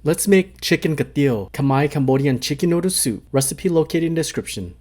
Let's make chicken Kathiew, Khmer Cambodian chicken noodle soup. Recipe located in description.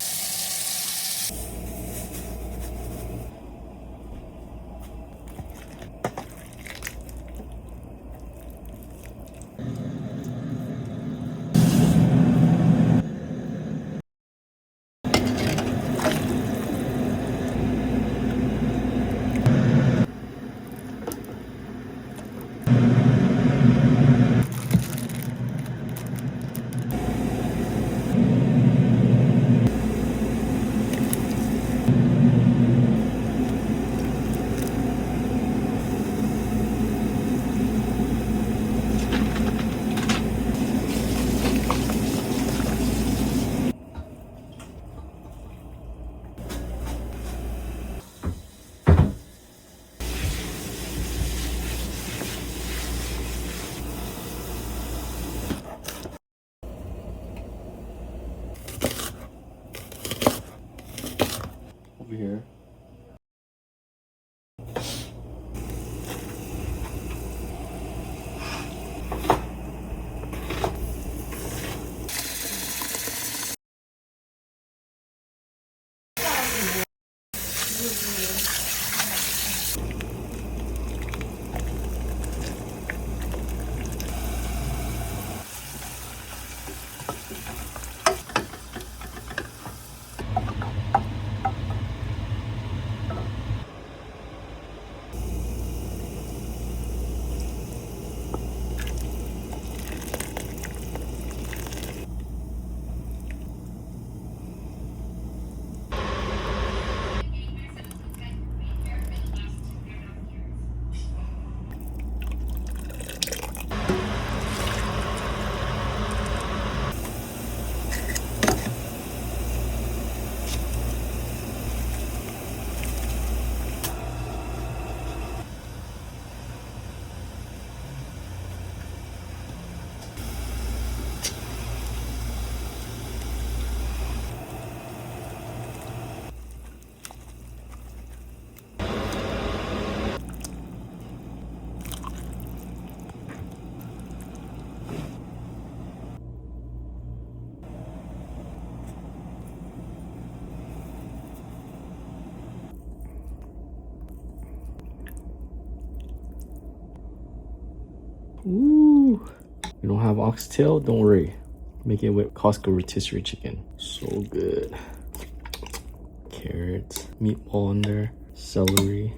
Over here. Ooh. You don't have oxtail? Don't worry. Make it with Costco rotisserie chicken. So good. Carrots, meatball in there, celery.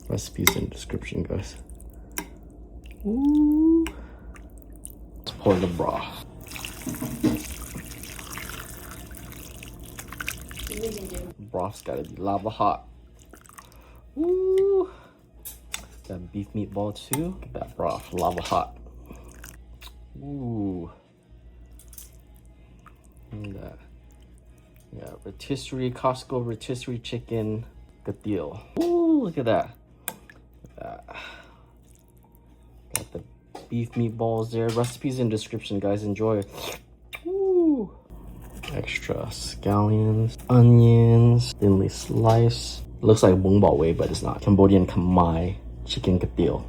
Recipes in the description, guys. Ooh. Let's pour the broth. Broth's gotta be lava hot. Ooh. That beef meatball too. Get that broth lava hot. Ooh. Look at that. Yeah, rotisserie, Costco rotisserie chicken Kathiew. Ooh, look at that. Look at that. Got the beef meatballs there. Recipes in description, guys. Enjoy. Ooh. Extra scallions, onions, thinly sliced. Looks like Bung Bao Wei, but it's not. Cambodian Khmer chicken Kathiew.